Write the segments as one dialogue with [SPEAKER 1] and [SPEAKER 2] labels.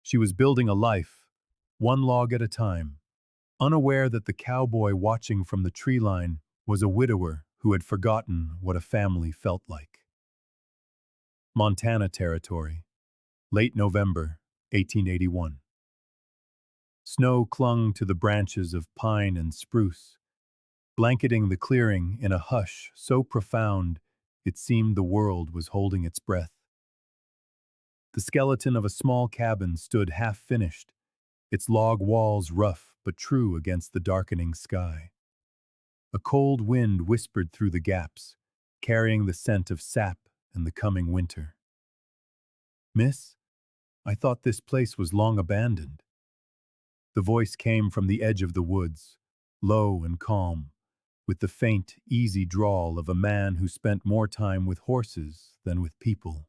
[SPEAKER 1] She was building a life, one log at a time, unaware that the cowboy watching from the tree line was a widower who had forgotten what a family felt like. Montana Territory, late November, 1881. Snow clung to the branches of pine and spruce, blanketing the clearing in a hush so profound it seemed the world was holding its breath. The skeleton of a small cabin stood half-finished, its log walls rough but true against the darkening sky. A cold wind whispered through the gaps, carrying the scent of sap and the coming winter. "Miss, I thought this place was long abandoned." The voice came from the edge of the woods, low and calm, with the faint, easy drawl of a man who spent more time with horses than with people.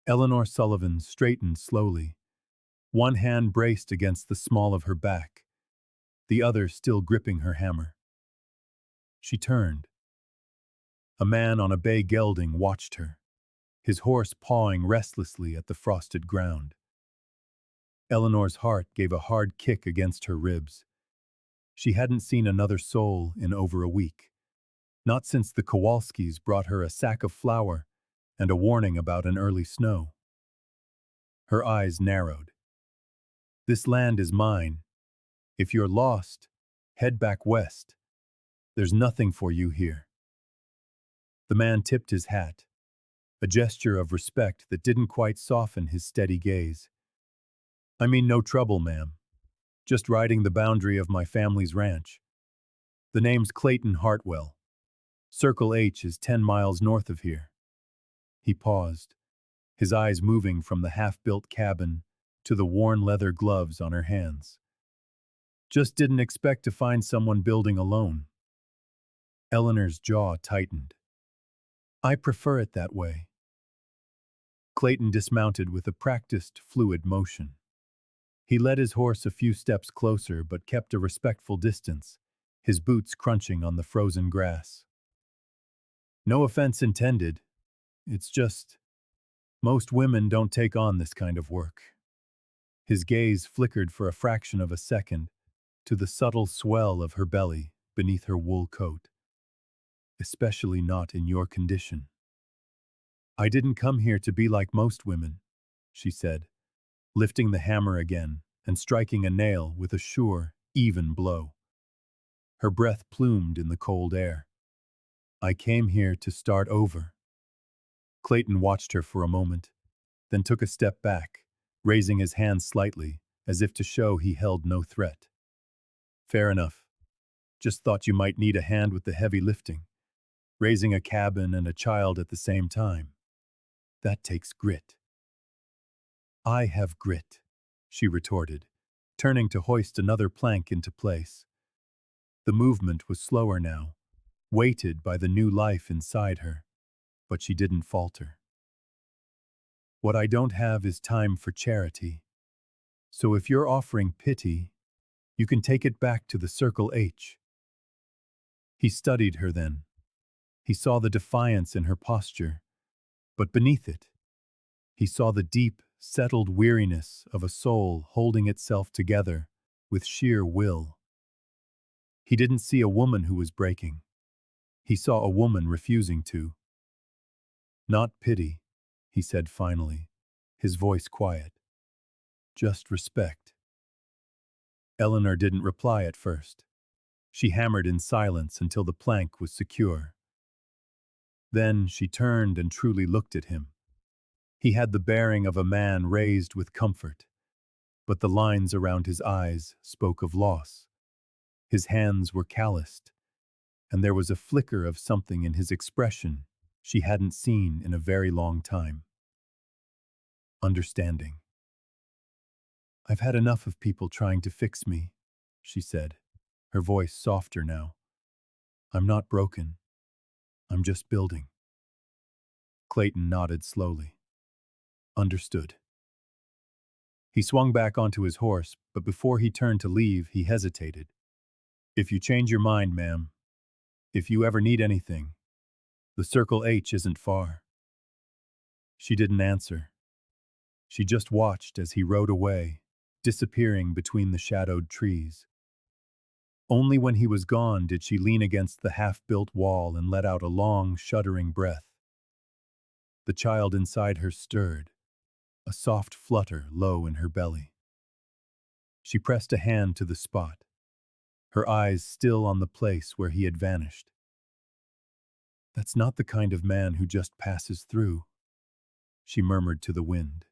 [SPEAKER 1] Eleanor Sullivan straightened slowly, one hand braced against the small of her back, the other still gripping her hammer. She turned. A man on a bay gelding watched her, his horse pawing restlessly at the frosted ground. Eleanor's heart gave a hard kick against her ribs. She hadn't seen another soul in over a week, not since the Kowalskis brought her a sack of flour and a warning about an early snow. Her eyes narrowed. "This land is mine. If you're lost, head back west. There's nothing for you here." The man tipped his hat, a gesture of respect that didn't quite soften his steady gaze. "I mean no trouble, ma'am. Just riding the boundary of my family's ranch. The name's Clayton Hartwell. Circle H is 10 miles north of here." He paused, his eyes moving from the half-built cabin to the worn leather gloves on her hands. "Just didn't expect to find someone building alone." Eleanor's jaw tightened. "I prefer it that way." Clayton dismounted with a practiced, fluid motion. He led his horse a few steps closer but kept a respectful distance, his boots crunching on the frozen grass. "No offense intended. It's just, most women don't take on this kind of work." His gaze flickered for a fraction of a second to the subtle swell of her belly beneath her wool coat. "Especially not in your condition." "I didn't come here to be like most women," she said, lifting the hammer again and striking a nail with a sure, even blow. Her breath plumed in the cold air. "I came here to start over." Clayton watched her for a moment, then took a step back, raising his hand slightly, as if to show he held no threat. "Fair enough. Just thought you might need a hand with the heavy lifting, raising a cabin and a child at the same time. That takes grit." "I have grit," she retorted, turning to hoist another plank into place. The movement was slower now, weighted by the new life inside her, but she didn't falter. "What I don't have is time for charity. So if you're offering pity, you can take it back to the Circle H." He studied her then. He saw the defiance in her posture, but beneath it, he saw the deep, settled weariness of a soul holding itself together with sheer will. He didn't see a woman who was breaking. He saw a woman refusing to. "Not pity," he said finally, his voice quiet. "Just respect." Eleanor didn't reply at first. She hammered in silence until the plank was secure. Then she turned and truly looked at him. He had the bearing of a man raised with comfort, but the lines around his eyes spoke of loss. His hands were calloused, and there was a flicker of something in his expression she hadn't seen in a very long time. Understanding. "I've had enough of people trying to fix me," she said, her voice softer now. "I'm not broken. I'm just building." Clayton nodded slowly. "Understood." He swung back onto his horse, but before he turned to leave, he hesitated. "If you change your mind, ma'am, if you ever need anything, the Circle H isn't far." She didn't answer. She just watched as he rode away, disappearing between the shadowed trees. Only when he was gone did she lean against the half-built wall and let out a long, shuddering breath. The child inside her stirred, a soft flutter low in her belly. She pressed a hand to the spot, her eyes still on the place where he had vanished. "That's not the kind of man who just passes through," she murmured to the wind.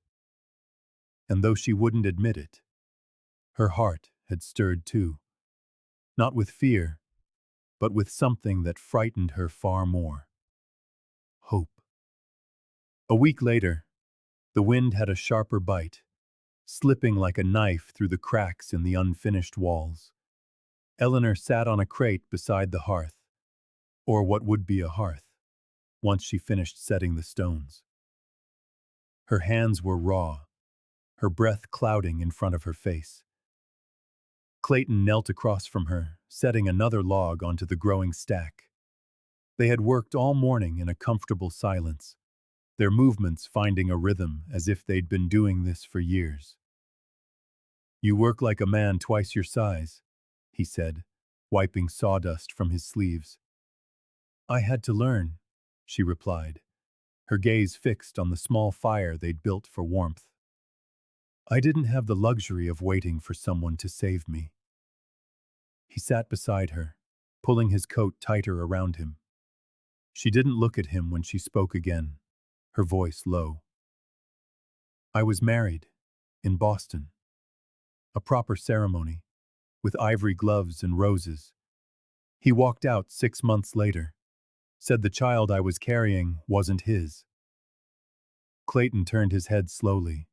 [SPEAKER 1] And though she wouldn't admit it, her heart had stirred too, not with fear, but with something that frightened her far more: hope. A week later, the wind had a sharper bite, slipping like a knife through the cracks in the unfinished walls. Eleanor sat on a crate beside the hearth, or what would be a hearth, once she finished setting the stones. Her hands were raw, her breath clouding in front of her face. Clayton knelt across from her, setting another log onto the growing stack. They had worked all morning in a comfortable silence, their movements finding a rhythm as if they'd been doing this for years. "You work like a man twice your size," he said, wiping sawdust from his sleeves. "I had to learn," she replied, her gaze fixed on the small fire they'd built for warmth. "I didn't have the luxury of waiting for someone to save me." He sat beside her, pulling his coat tighter around him. She didn't look at him when she spoke again, her voice low. "I was married, in Boston. A proper ceremony, with ivory gloves and roses. He walked out 6 months later, said the child I was carrying wasn't his." Clayton turned his head slowly,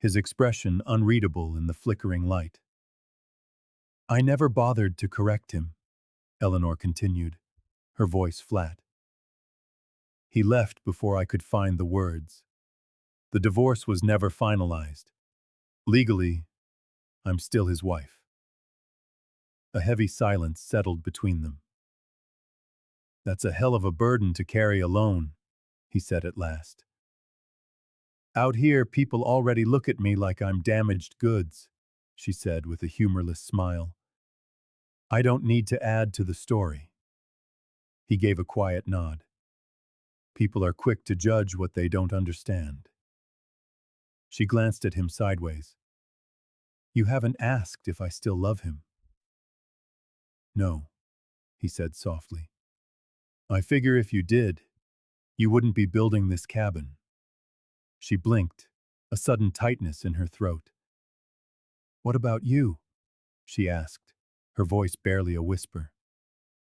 [SPEAKER 1] his expression unreadable in the flickering light. "I never bothered to correct him," Eleanor continued, her voice flat. "He left before I could find the words. The divorce was never finalized. Legally, I'm still his wife." A heavy silence settled between them. "That's a hell of a burden to carry alone," he said at last. "Out here, people already look at me like I'm damaged goods," she said with a humorless smile. "I don't need to add to the story." He gave a quiet nod. "People are quick to judge what they don't understand." She glanced at him sideways. "You haven't asked if I still love him." "No," he said softly. "I figure if you did, you wouldn't be building this cabin." She blinked, a sudden tightness in her throat. "What about you?" she asked, her voice barely a whisper.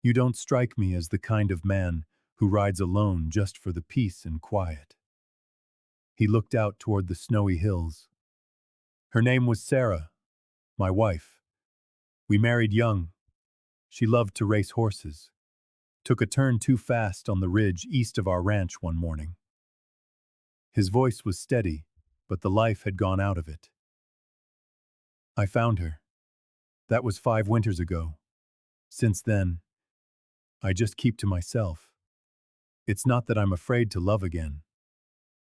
[SPEAKER 1] "You don't strike me as the kind of man who rides alone just for the peace and quiet." He looked out toward the snowy hills. "Her name was Sarah, my wife. We married young. She loved to race horses. Took a turn too fast on the ridge east of our ranch one morning." His voice was steady, but the life had gone out of it. "I found her. That was 5 winters ago. Since then, I just keep to myself. It's not that I'm afraid to love again.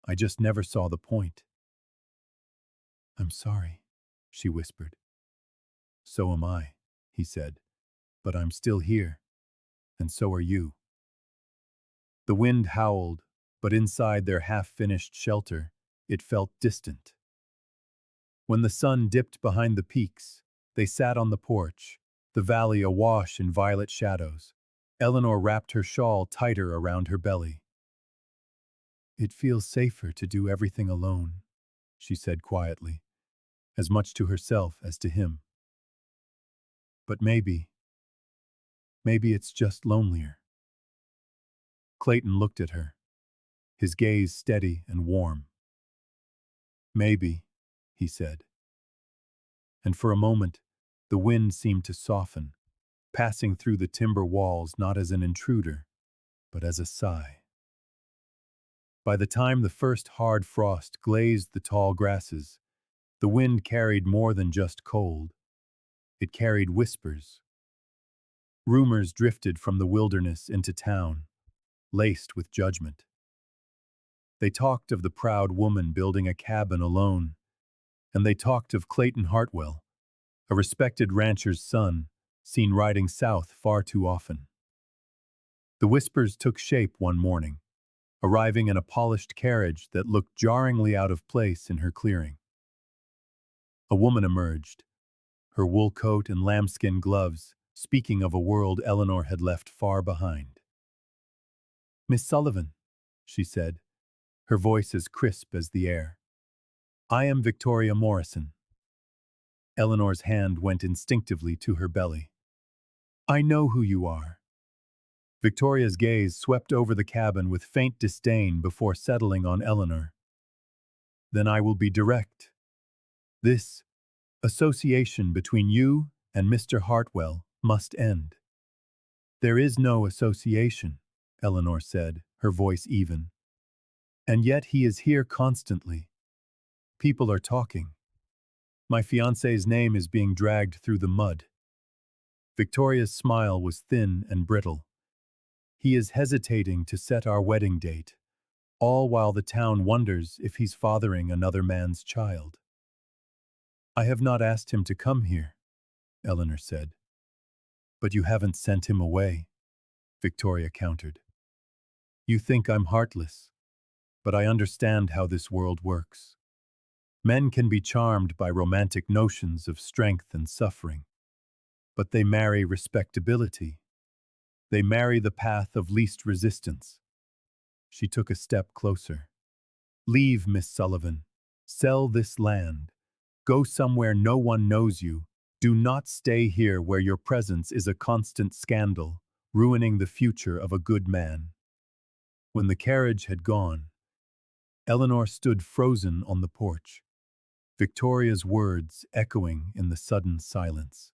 [SPEAKER 1] I just never saw the point." "I'm sorry," she whispered. "So am I," he said, "but I'm still here, and so are you." The wind howled, but inside their half-finished shelter, it felt distant. When the sun dipped behind the peaks, they sat on the porch, the valley awash in violet shadows. Eleanor wrapped her shawl tighter around her belly. "It feels safer to do everything alone," she said quietly, as much to herself as to him. "But maybe it's just lonelier." Clayton looked at her, his gaze steady and warm. "Maybe," he said. And for a moment, the wind seemed to soften, passing through the timber walls not as an intruder, but as a sigh. By the time the first hard frost glazed the tall grasses, the wind carried more than just cold. It carried whispers. Rumors drifted from the wilderness into town, laced with judgment. They talked of the proud woman building a cabin alone, and they talked of Clayton Hartwell, a respected rancher's son, seen riding south far too often. The whispers took shape one morning, arriving in a polished carriage that looked jarringly out of place in her clearing. A woman emerged, her wool coat and lambskin gloves, speaking of a world Eleanor had left far behind. "Miss Sullivan," she said, her voice as crisp as the air. "I am Victoria Morrison." Eleanor's hand went instinctively to her belly. "I know who you are." Victoria's gaze swept over the cabin with faint disdain before settling on Eleanor. "Then I will be direct. This association between you and Mr. Hartwell must end." "There is no association," Eleanor said, her voice even. "And yet he is here constantly. People are talking. My fiancé's name is being dragged through the mud." Victoria's smile was thin and brittle. "He is hesitating to set our wedding date, all while the town wonders if he's fathering another man's child." "I have not asked him to come here," Eleanor said. "But you haven't sent him away," Victoria countered. "You think I'm heartless, but I understand how this world works. Men can be charmed by romantic notions of strength and suffering, but they marry respectability. They marry the path of least resistance." She took a step closer. "Leave, Miss Sullivan. Sell this land. Go somewhere no one knows you. Do not stay here where your presence is a constant scandal, ruining the future of a good man." When the carriage had gone, Eleanor stood frozen on the porch, Victoria's words echoing in the sudden silence.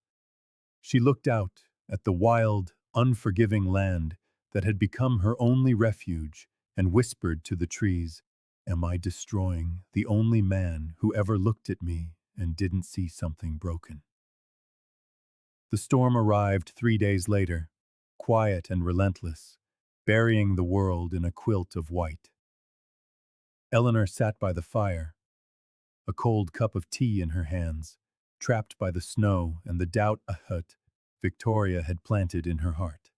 [SPEAKER 1] She looked out at the wild, unforgiving land that had become her only refuge and whispered to the trees, "Am I destroying the only man who ever looked at me and didn't see something broken?" The storm arrived 3 days later, quiet and relentless, burying the world in a quilt of white. Eleanor sat by the fire, a cold cup of tea in her hands, trapped by the snow and the doubt a hut Victoria had planted in her heart.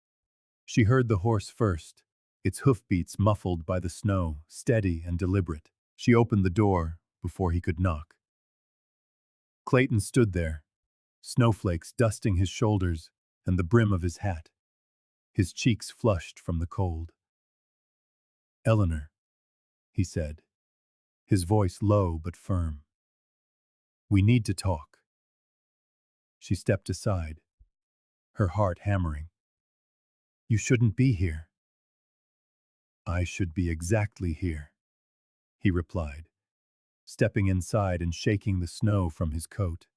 [SPEAKER 1] She heard the horse first, its hoofbeats muffled by the snow, steady and deliberate. She opened the door before he could knock. Clayton stood there, snowflakes dusting his shoulders and the brim of his hat, his cheeks flushed from the cold. "Eleanor," he said, his voice low but firm. "We need to talk." She stepped aside, her heart hammering. "You shouldn't be here." "I should be exactly here," he replied, stepping inside and shaking the snow from his coat.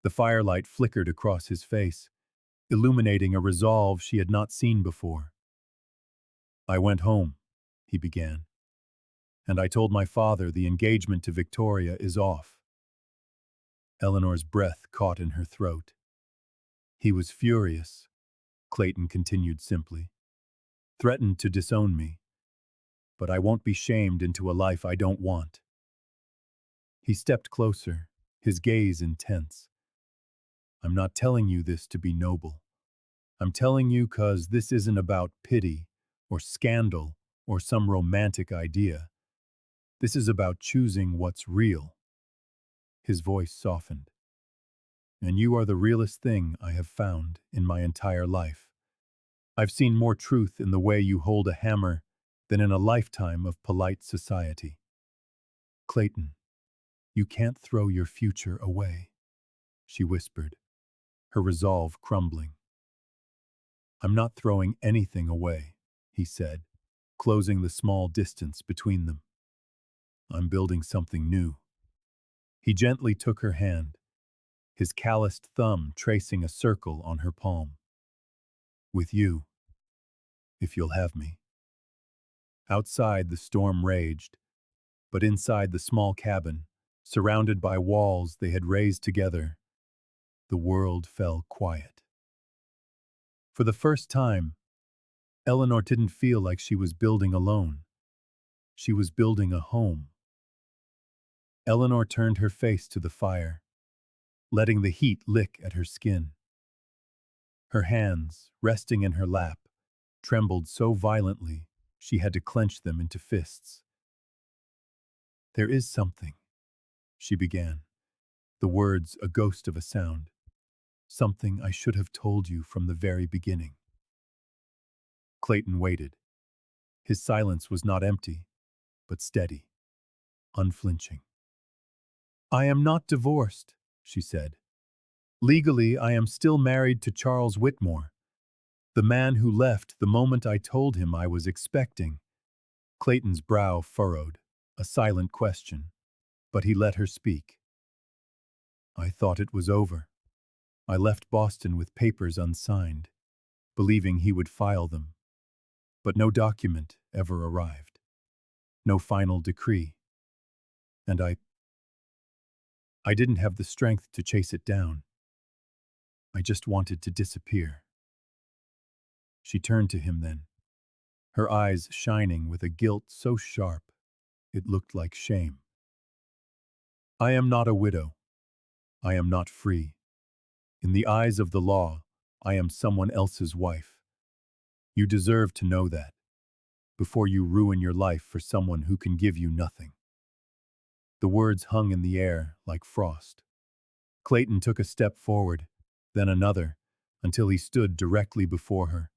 [SPEAKER 1] The firelight flickered across his face, illuminating a resolve she had not seen before. "I went home," he began, "and I told my father the engagement to Victoria is off." Eleanor's breath caught in her throat. "He was furious," Clayton continued simply. "Threatened to disown me. But I won't be shamed into a life I don't want." He stepped closer, his gaze intense. "I'm not telling you this to be noble. I'm telling you 'cause this isn't about pity or scandal or some romantic idea. This is about choosing what's real." His voice softened. "And you are the realest thing I have found in my entire life. I've seen more truth in the way you hold a hammer than in a lifetime of polite society. Clayton, you can't throw your future away," she whispered, her resolve crumbling. "I'm not throwing anything away," he said, closing the small distance between them. "I'm building something new." He gently took her hand, his calloused thumb tracing a circle on her palm. "With you, if you'll have me." Outside the storm raged, but inside the small cabin, surrounded by walls they had raised together, the world fell quiet. For the first time, Eleanor didn't feel like she was building alone. She was building a home. Eleanor turned her face to the fire, letting the heat lick at her skin. Her hands, resting in her lap, trembled so violently she had to clench them into fists. "There is something," she began, the words a ghost of a sound. "Something I should have told you from the very beginning." Clayton waited. His silence was not empty, but steady, unflinching. "I am not divorced," she said. "Legally, I am still married to Charles Whitmore, the man who left the moment I told him I was expecting." Clayton's brow furrowed, a silent question, but he let her speak. "I thought it was over. I left Boston with papers unsigned, believing he would file them. But no document ever arrived. No final decree. And I didn't have the strength to chase it down. I just wanted to disappear." She turned to him then, her eyes shining with a guilt so sharp it looked like shame. "I am not a widow. I am not free. In the eyes of the law, I am someone else's wife. You deserve to know that, before you ruin your life for someone who can give you nothing." The words hung in the air like frost. Clayton took a step forward, then another, until he stood directly before her.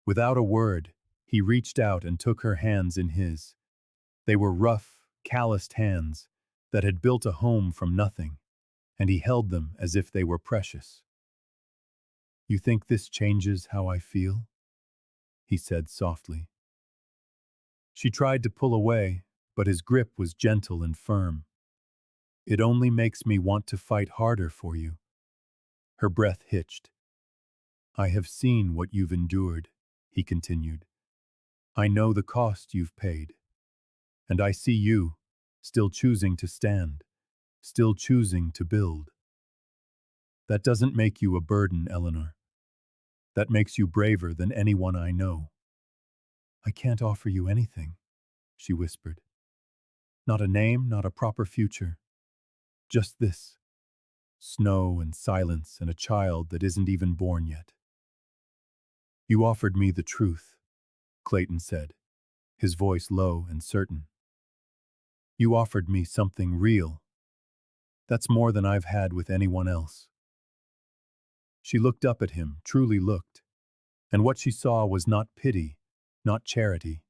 [SPEAKER 1] Without a word, he reached out and took her hands in his. They were rough, calloused hands that had built a home from nothing, and he held them as if they were precious. "You think this changes how I feel?" he said softly. She tried to pull away, but his grip was gentle and firm. "It only makes me want to fight harder for you." Her breath hitched. "I have seen what you've endured," he continued. "I know the cost you've paid. And I see you, still choosing to stand, still choosing to build. That doesn't make you a burden, Eleanor. That makes you braver than anyone I know." "I can't offer you anything," she whispered. "Not a name, not a proper future. Just this. Snow and silence and a child that isn't even born yet." "You offered me the truth," Clayton said, his voice low and certain. "You offered me something real. That's more than I've had with anyone else." She looked up at him, truly looked, and what she saw was not pity, not charity.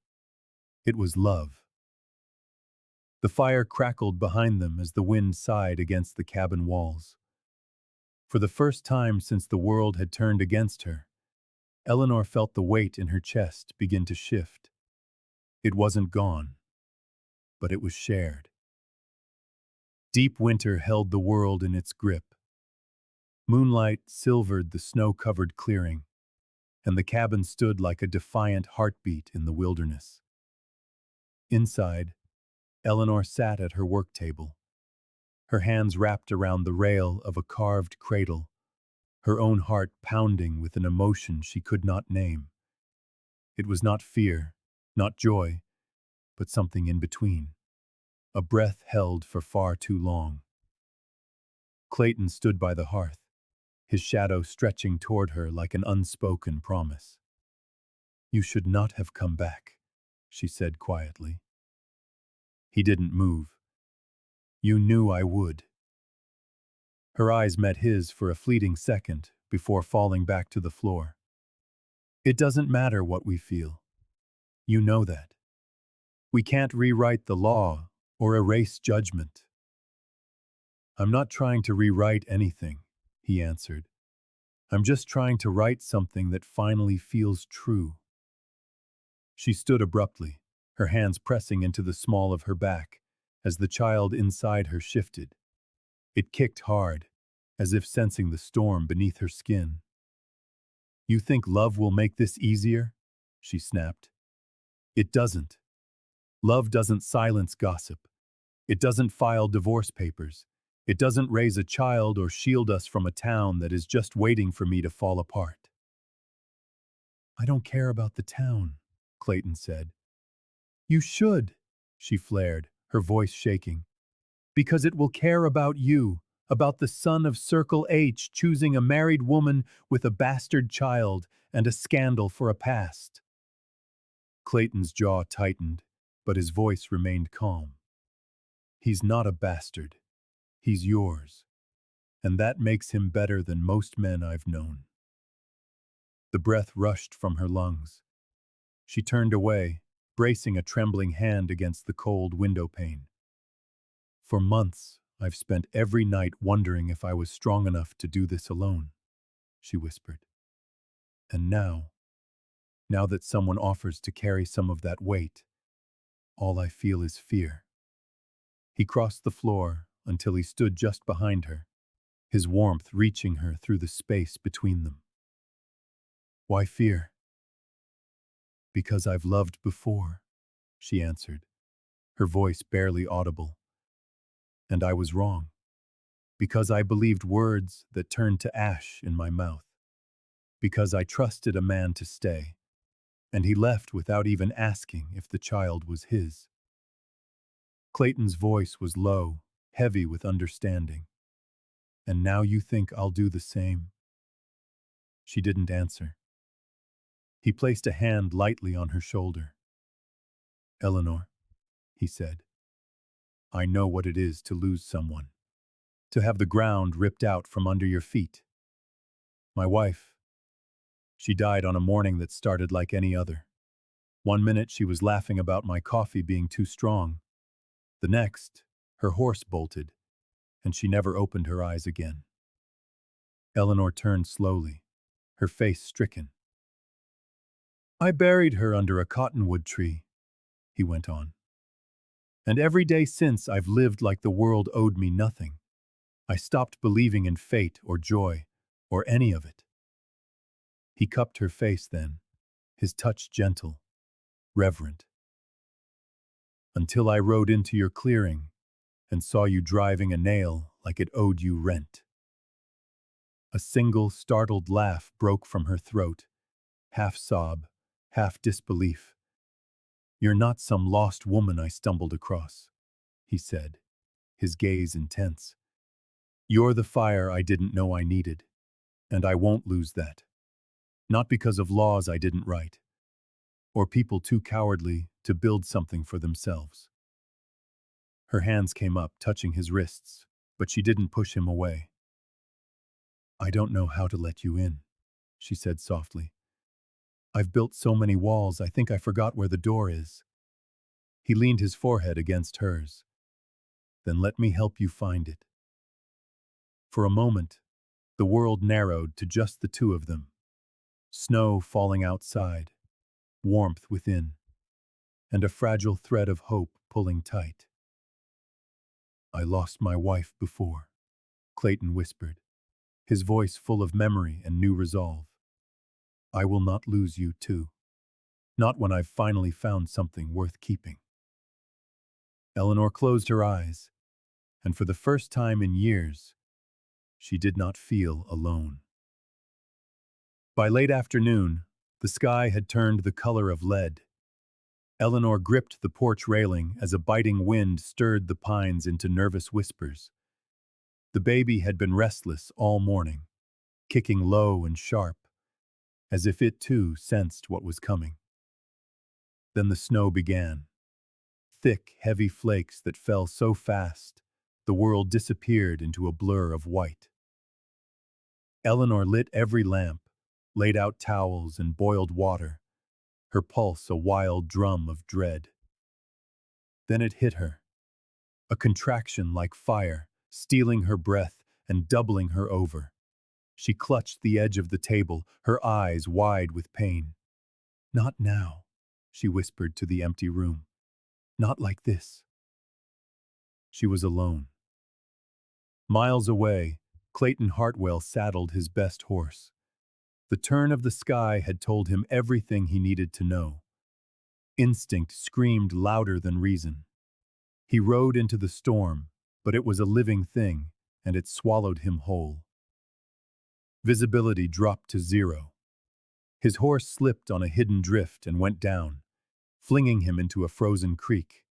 [SPEAKER 1] It was love. The fire crackled behind them as the wind sighed against the cabin walls. For the first time since the world had turned against her, Eleanor felt the weight in her chest begin to shift. It wasn't gone, but it was shared. Deep winter held the world in its grip. Moonlight silvered the snow-covered clearing, and the cabin stood like a defiant heartbeat in the wilderness. Inside, Eleanor sat at her work table, her hands wrapped around the rail of a carved cradle, her own heart pounding with an emotion she could not name. It was not fear, not joy, but something in between. A breath held for far too long. Clayton stood by the hearth, his shadow stretching toward her like an unspoken promise. "You should not have come back," she said quietly. He didn't move. "You knew I would." Her eyes met his for a fleeting second before falling back to the floor. "It doesn't matter what we feel. You know that. We can't rewrite the law or erase judgment." "I'm not trying to rewrite anything," he answered. "I'm just trying to write something that finally feels true." She stood abruptly, her hands pressing into the small of her back as the child inside her shifted. It kicked hard, as if sensing the storm beneath her skin. "You think love will make this easier?" she snapped. "It doesn't. Love doesn't silence gossip. It doesn't file divorce papers. It doesn't raise a child or shield us from a town that is just waiting for me to fall apart." "I don't care about the town," Clayton said. "You should," she flared, her voice shaking. Because it will care about you, about the son of Circle H choosing a married woman with a bastard child and a scandal for a past. Clayton's jaw tightened, but his voice remained calm. He's not a bastard. He's yours. And that makes him better than most men I've known. The breath rushed from her lungs. She turned away, bracing a trembling hand against the cold window pane. For months, I've spent every night wondering if I was strong enough to do this alone, she whispered. And now that someone offers to carry some of that weight, all I feel is fear. He crossed the floor until he stood just behind her, his warmth reaching her through the space between them. Why fear? Because I've loved before, she answered, her voice barely audible. And I was wrong. Because I believed words that turned to ash in my mouth. Because I trusted a man to stay, and he left without even asking if the child was his. Clayton's voice was low, heavy with understanding. And now you think I'll do the same? She didn't answer. He placed a hand lightly on her shoulder. Eleanor, he said, I know what it is to lose someone, to have the ground ripped out from under your feet. My wife, she died on a morning that started like any other. One minute she was laughing about my coffee being too strong. The next, her horse bolted, and she never opened her eyes again. Eleanor turned slowly, her face stricken. I buried her under a cottonwood tree, he went on. And every day since I've lived like the world owed me nothing. I stopped believing in fate or joy, or any of it. He cupped her face then, his touch gentle, reverent. Until I rode into your clearing and saw you driving a nail like it owed you rent. A single startled laugh broke from her throat, half sob, half disbelief. You're not some lost woman I stumbled across, he said, his gaze intense. You're the fire I didn't know I needed, and I won't lose that. Not because of laws I didn't write, or people too cowardly to build something for themselves. Her hands came up, touching his wrists, but she didn't push him away. I don't know how to let you in, she said softly. I've built so many walls, I think I forgot where the door is. He leaned his forehead against hers. Then let me help you find it. For a moment, the world narrowed to just the two of them. Snow falling outside, warmth within, and a fragile thread of hope pulling tight. I lost my wife before, Clayton whispered, his voice full of memory and new resolve. I will not lose you too. Not when I've finally found something worth keeping. Eleanor closed her eyes, and for the first time in years, she did not feel alone. By late afternoon, the sky had turned the color of lead. Eleanor gripped the porch railing as a biting wind stirred the pines into nervous whispers. The baby had been restless all morning, kicking low and sharp, as if it too sensed what was coming. Then the snow began. Thick, heavy flakes that fell so fast, the world disappeared into a blur of white. Eleanor lit every lamp, laid out towels and boiled water, her pulse a wild drum of dread. Then it hit her, a contraction like fire, stealing her breath and doubling her over. She clutched the edge of the table, her eyes wide with pain. Not now, she whispered to the empty room. Not like this. She was alone. Miles away, Clayton Hartwell saddled his best horse. The turn of the sky had told him everything he needed to know. Instinct screamed louder than reason. He rode into the storm, but it was a living thing, and it swallowed him whole. Visibility dropped to zero. His horse slipped on a hidden drift and went down, flinging him into a frozen creek.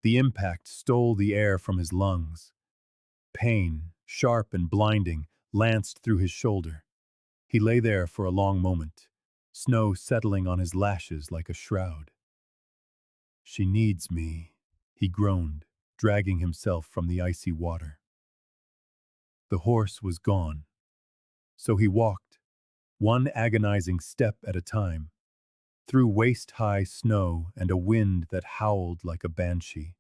[SPEAKER 1] The impact stole the air from his lungs. Pain, sharp and blinding, lanced through his shoulder. He lay there for a long moment, snow settling on his lashes like a shroud. "She needs me," he groaned, dragging himself from the icy water. The horse was gone, so he walked, one agonizing step at a time, through waist-high snow and a wind that howled like a banshee.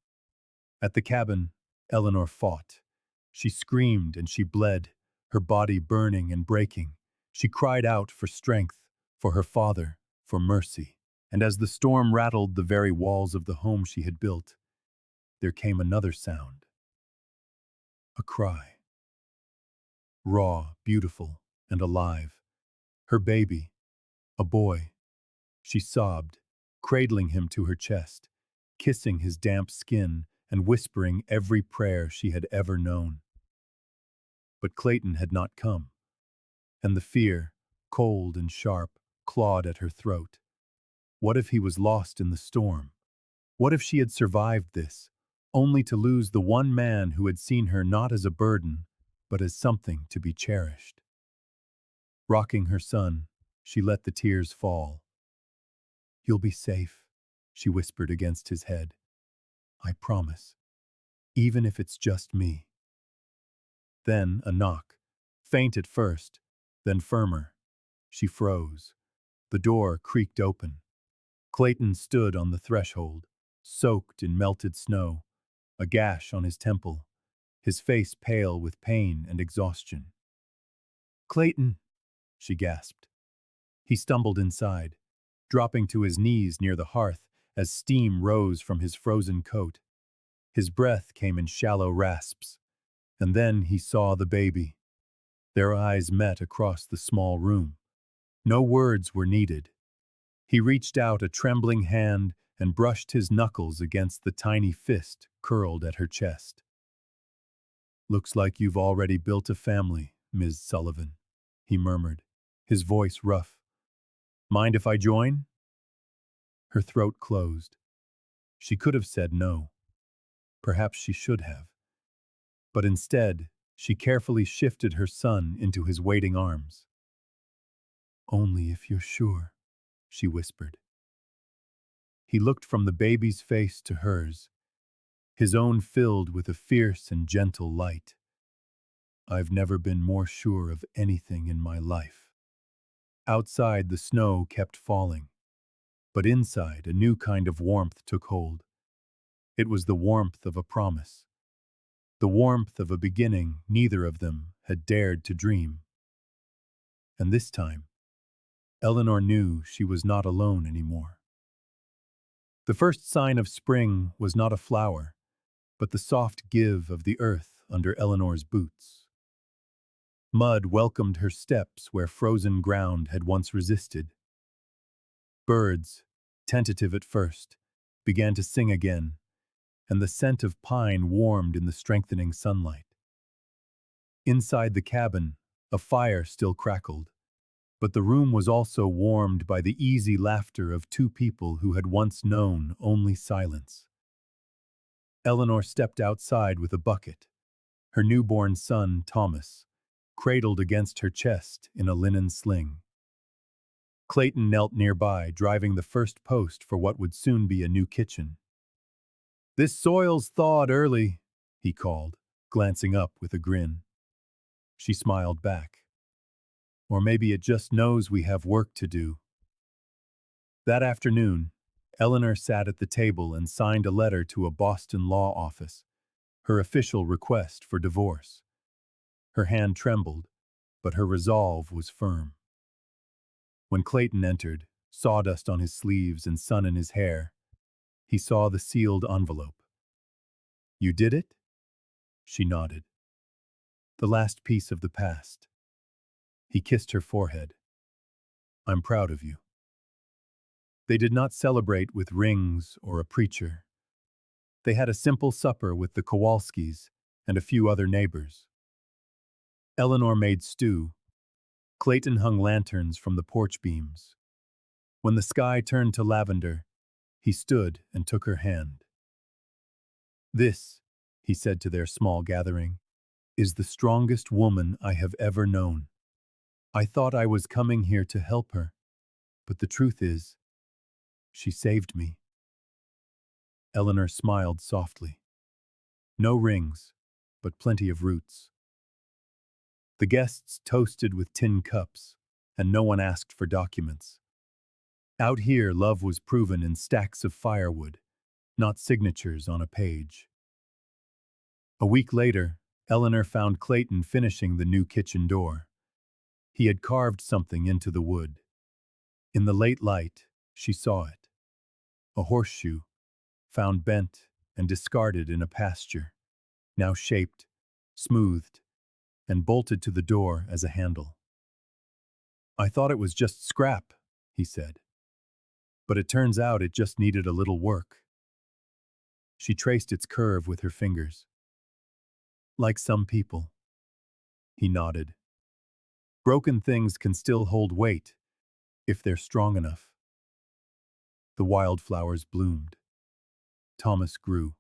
[SPEAKER 1] At the cabin, Eleanor fought. She screamed and she bled, her body burning and breaking. She cried out for strength, for her father, for mercy. And as the storm rattled the very walls of the home she had built, there came another sound. A cry. Raw, beautiful, and alive. Her baby, a boy. She sobbed, cradling him to her chest, kissing his damp skin and whispering every prayer she had ever known. But Clayton had not come, and the fear, cold and sharp, clawed at her throat. What if he was lost in the storm? What if she had survived this, only to lose the one man who had seen her not as a burden, but as something to be cherished? Rocking her son, she let the tears fall. "You'll be safe," she whispered against his head. "I promise, even if it's just me." Then a knock, faint at first, then firmer. She froze. The door creaked open. Clayton stood on the threshold, soaked in melted snow, a gash on his temple, his face pale with pain and exhaustion. "Clayton," she gasped. He stumbled inside, dropping to his knees near the hearth as steam rose from his frozen coat. His breath came in shallow rasps, and then he saw the baby. Their eyes met across the small room. No words were needed. He reached out a trembling hand and brushed his knuckles against the tiny fist curled at her chest. "Looks like you've already built a family, Ms. Sullivan," he murmured, his voice rough. "Mind if I join?" Her throat closed. She could have said no. Perhaps she should have. But instead, she carefully shifted her son into his waiting arms. "Only if you're sure," she whispered. He looked from the baby's face to hers, his own filled with a fierce and gentle light. "I've never been more sure of anything in my life." Outside, the snow kept falling, but inside, a new kind of warmth took hold. It was the warmth of a promise, the warmth of a beginning neither of them had dared to dream. And this time, Eleanor knew she was not alone anymore. The first sign of spring was not a flower, but the soft give of the earth under Eleanor's boots. Mud welcomed her steps where frozen ground had once resisted. Birds, tentative at first, began to sing again, and the scent of pine warmed in the strengthening sunlight. Inside the cabin, a fire still crackled, but the room was also warmed by the easy laughter of two people who had once known only silence. Eleanor stepped outside with a bucket, her newborn son, Thomas, cradled against her chest in a linen sling. Clayton knelt nearby, driving the first post for what would soon be a new kitchen. "This soil's thawed early," he called, glancing up with a grin. She smiled back. "Or maybe it just knows we have work to do." That afternoon, Eleanor sat at the table and signed a letter to a Boston law office, her official request for divorce. Her hand trembled, but her resolve was firm. When Clayton entered, sawdust on his sleeves and sun in his hair, he saw the sealed envelope. "You did it?" She nodded. "The last piece of the past." He kissed her forehead. "I'm proud of you." They did not celebrate with rings or a preacher. They had a simple supper with the Kowalskis and a few other neighbors. Eleanor made stew. Clayton hung lanterns from the porch beams. When the sky turned to lavender, he stood and took her hand. This, he said to their small gathering, is the strongest woman I have ever known. I thought I was coming here to help her, but the truth is, she saved me. Eleanor smiled softly. No rings, but plenty of roots. The guests toasted with tin cups, and no one asked for documents. Out here, love was proven in stacks of firewood, not signatures on a page. A week later, Eleanor found Clayton finishing the new kitchen door. He had carved something into the wood. In the late light, she saw it. A horseshoe, found bent and discarded in a pasture, now shaped, smoothed, and bolted to the door as a handle. I thought it was just scrap, he said. But it turns out it just needed a little work. She traced its curve with her fingers. Like some people. He nodded. Broken things can still hold weight, if they're strong enough. The wildflowers bloomed. Thomas grew.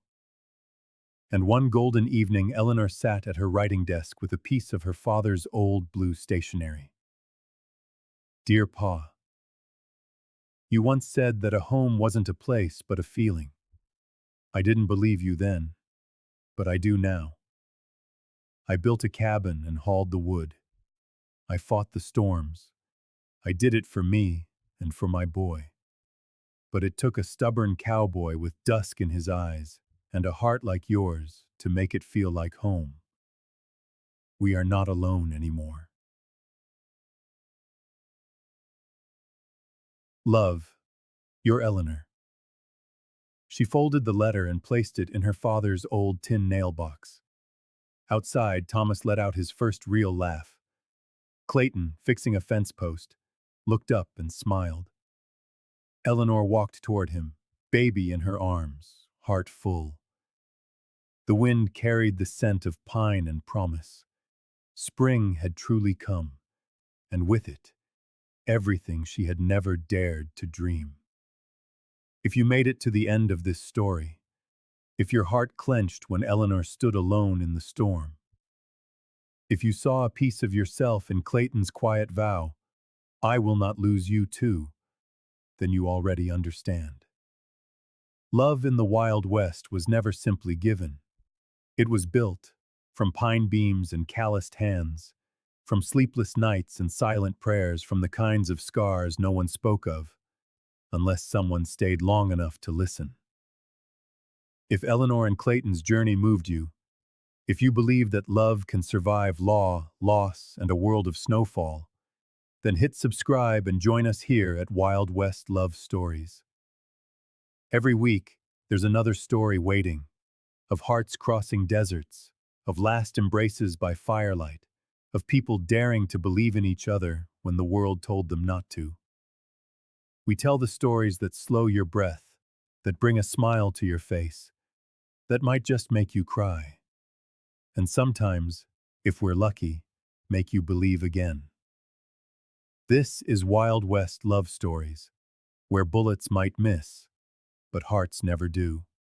[SPEAKER 1] And one golden evening, Eleanor sat at her writing desk with a piece of her father's old blue stationery. Dear Pa, you once said that a home wasn't a place but a feeling. I didn't believe you then, but I do now. I built a cabin and hauled the wood. I fought the storms. I did it for me and for my boy. But it took a stubborn cowboy with dusk in his eyes and a heart like yours to make it feel like home. We are not alone anymore. Love, your Eleanor. She folded the letter and placed it in her father's old tin nail box. Outside, Thomas let out his first real laugh. Clayton, fixing a fence post, looked up and smiled. Eleanor walked toward him, baby in her arms, heart full. The wind carried the scent of pine and promise. Spring had truly come, and with it, everything she had never dared to dream. If you made it to the end of this story, if your heart clenched when Eleanor stood alone in the storm, if you saw a piece of yourself in Clayton's quiet vow, I will not lose you too, then you already understand. Love in the Wild West was never simply given. It was built, from pine beams and calloused hands, from sleepless nights and silent prayers, from the kinds of scars no one spoke of, unless someone stayed long enough to listen. If Eleanor and Clayton's journey moved you, if you believe that love can survive law, loss, and a world of snowfall, then hit subscribe and join us here at Wild West Love Stories. Every week, there's another story waiting, of hearts crossing deserts, of last embraces by firelight, of people daring to believe in each other when the world told them not to. We tell the stories that slow your breath, that bring a smile to your face, that might just make you cry. And sometimes, if we're lucky, make you believe again. This is Wild West Love Stories, where bullets might miss, but hearts never do.